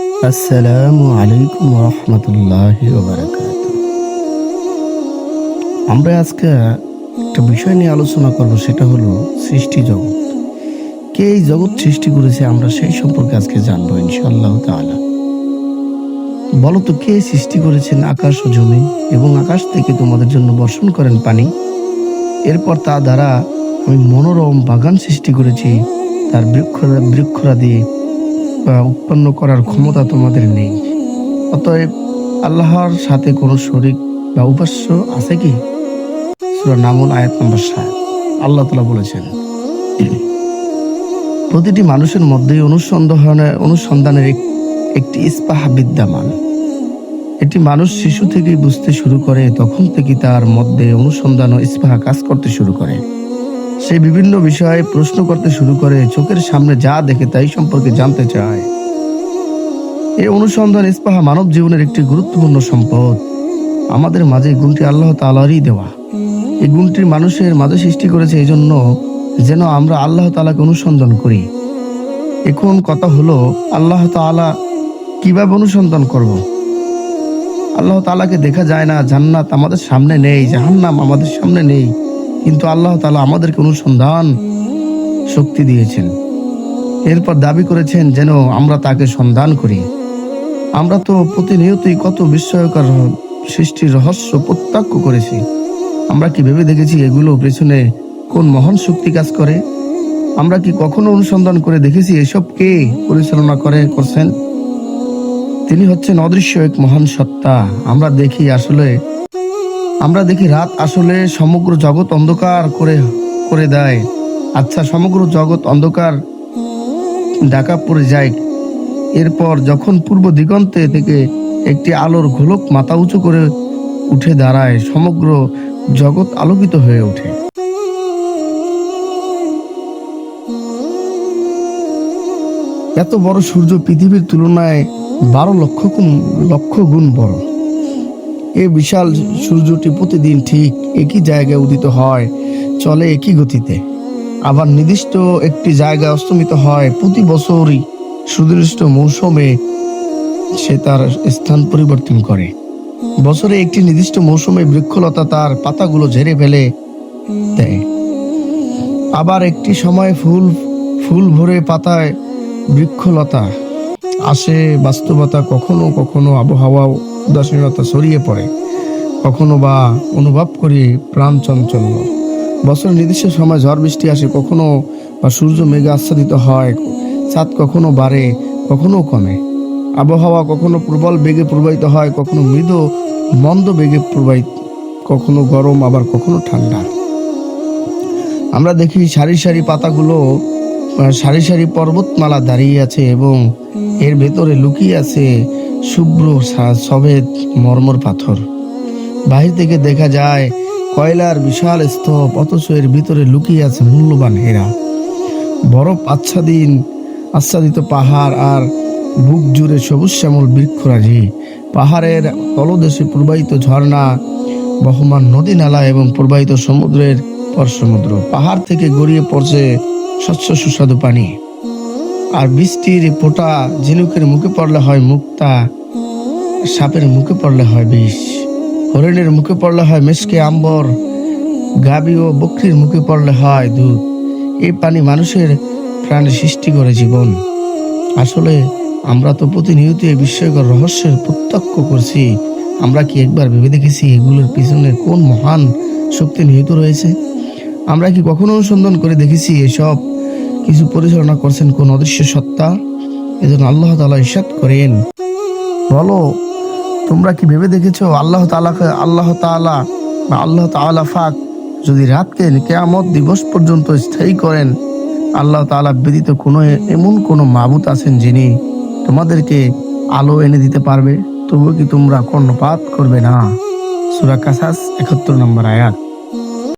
আসসালামু আলাইকুম রহমতুল্লাহি ওয়া বারাকাতুহু। আমরা আজকে একটা বিষয় নিয়ে আলোচনা করব, সেটা হলো সৃষ্টি জগৎ। কে এই জগৎ সৃষ্টি করেছে আমরা সেই সম্পর্কে আজকে জানবো ইনশাআল্লাহ তাআলা। বলো তো, কে সৃষ্টি করেছেন আকাশ ও জমি এবং আকাশ থেকে তোমাদের জন্য বর্ষণ করেন পানি? এরপর তা দ্বারা আমি মনোরম বাগান সৃষ্টি করেছি। তার বৃক্ষরাদি উৎপন্ন করার ক্ষমতা তোমাদের নেই। অতএব আল্লাহর সাথে কোনো শরীক বা উপাস্য আছে কি? সূরা নামল আয়াত নম্বর 7। আল্লাহ তাআলা বলেছেন, প্রতিটি মানুষের মধ্যেই অনুসন্ধানের একটি ইস্পাহ বিদ্যমান। এটি মানুষ শিশু থেকেই বুঝতে শুরু করে, তখন থেকে তার মধ্যে অনুসন্ধান ও ইস্পাহ কাজ করতে শুরু করে। সে বিভিন্ন বিষয়ে প্রশ্ন করতে শুরু করে, চোখের সামনে যা দেখে তাই সম্পর্কে জানতে চায়। এই অনুসন্ধান ইস্পাহা মানব জীবনের একটি গুরুত্বপূর্ণ সম্পদ। আমাদের মাঝে গুণটি আল্লাহ তাআলারই দেওয়া। এই গুণটি মানুষের মাঝে সৃষ্টি করেছে এই জন্য যেন আমরা আল্লাহ তাআলাকে অনুসন্ধান করি। এখন কথা হলো, আল্লাহ তাআলা কিভাবে অনুসন্ধান করব? আল্লাহ তাআলাকে দেখা যায় না, জান্নাত আমাদের সামনে নেই, জাহান্নাম আমাদের সামনে নেই, কিন্তু আল্লাহ তাআলা আমাদেরকে অনুসন্ধান শক্তি দিয়েছেন। এরপর দাবি করেছেন যেন আমরা তাকে সন্ধান করি। আমরা তো প্রতিনিয়তই কত বিস্ময়কর সৃষ্টির রহস্য প্রত্যক্ষ করেছি। আমরা কি ভেবে দেখেছি এগুলো পেছনে কোন মহান শক্তি কাজ করে? আমরা কি কখনো অনুসন্ধান করে দেখেছি এসব কে পরিচালনা করছেন? তিনি হচ্ছেন অদৃশ্য এক মহান সত্তা। আমরা দেখি রাত আসলে সমগ্র জগৎ অন্ধকার করে দেয়। আচ্ছা, সমগ্র জগৎ অন্ধকার ঢাকা পড়ে যায়। এরপর যখন পূর্ব দিগন্তে থেকে একটি আলোর গোলক মাথা উঁচু করে উঠে দাঁড়ায়, সমগ্র জগৎ আলোকিত হয়ে ওঠে। এত বড় সূর্য পৃথিবীর তুলনায় 12 লক্ষ গুণ বড়। এই বিশাল সূর্যটি প্রতিদিন ঠিক একই জায়গায় উদিত হয়, চলে একই গতিতে। আবার নির্দিষ্ট একটি জায়গায় অস্তমিত হয়। প্রতি বছরই সুনির্দিষ্ট মৌসুমে সে তার স্থান পরিবর্তন করে। বছরে একটি নির্দিষ্ট মৌসুমে বৃক্ষলতা তার পাতাগুলো ঝেড়ে ফেলে দেয়। আবার একটি সময় ফুল ভরে পাতায় বৃক্ষলতা আসে। বাস্তবতা কখনো কখনো আবহাওয়া উদাসীনতা ছড়িয়ে পড়ে, কখনো বা অনুভব করি প্রাণ চঞ্চল্য। বছরের নির্দিষ্ট সময় ঝড় বৃষ্টি আসে, কখনো বা সূর্য মেঘে আচ্ছাদিত হয়, চাঁদ কখনো বাড়ে কখনো কমে। আবহাওয়া কখনো প্রবল বেগে প্রবাহিত হয়, কখনো মৃদু মন্দ বেগে প্রবাহিত, কখনো গরম আবার কখনো ঠান্ডা। আমরা দেখি সারি সারি পর্বতমালা দাঁড়িয়ে আছে এবং এর ভেতরে লুকিয়ে আছে শুভ্র সফেদ মর্মর পাথর। বাহির থেকে দেখা যায় কয়লার বিশাল স্তূপ, অথচ এর ভিতরে লুকিয়ে আছে মূল্যবান হীরা। বরফ আচ্ছাদিত পাহাড় আর বুক জুড়ে সবুজ শ্যামল বৃক্ষরাজি। পাহাড়ের তলদেশে প্রবাহিত ঝর্ণা, বহমান নদী নালা এবং প্রবাহিত সমুদ্রের পর সমুদ্র। পাহাড় থেকে গড়িয়ে পড়ছে স্বচ্ছ সুস্বাদু পানি। আর বৃষ্টির ফোঁটা ঝিনুকের মুখে পড়লে হয় মুক্তা, সাপের মুখে পড়লে হয় বিষ, হরিণের মুখে পড়লে হয় মিশকে আম্বর, গাভী ও বকরির মুখে পড়লে হয় দুধ। এই পানি মানুষের প্রাণে সৃষ্টি করে জীবন। আসলে আমরা তো প্রতিনিয়ত এই বিস্ময়কর রহস্যের প্রত্যক্ষ করছি। আমরা কি একবার ভেবে দেখেছি এগুলোর পিছনে কোন মহান শক্তি নিহিত রয়েছে? আমরা কি কখনো অনুসন্ধান করে দেখেছি এসব কিছু পরিচালনা করছেন কোন অদৃশ্য সত্তা? এজন্য আল্লাহ তাআলা ইরশাদ করেন, বলো তোমরা কি ভেবে দেখেছো আল্লাহ তাআলা পাক যদি রাতকে কিয়ামত দিবস পর্যন্ত স্থায়ী করেন, আল্লাহ তাআলা ব্যতীত এমন কোনো মাবুদ আছেন যিনি তোমাদেরকে আলো এনে দিতে পারবে? তবুও কি তোমরা কর্ণপাত করবে না? সূরা কাসাস 71 নম্বর আয়াত।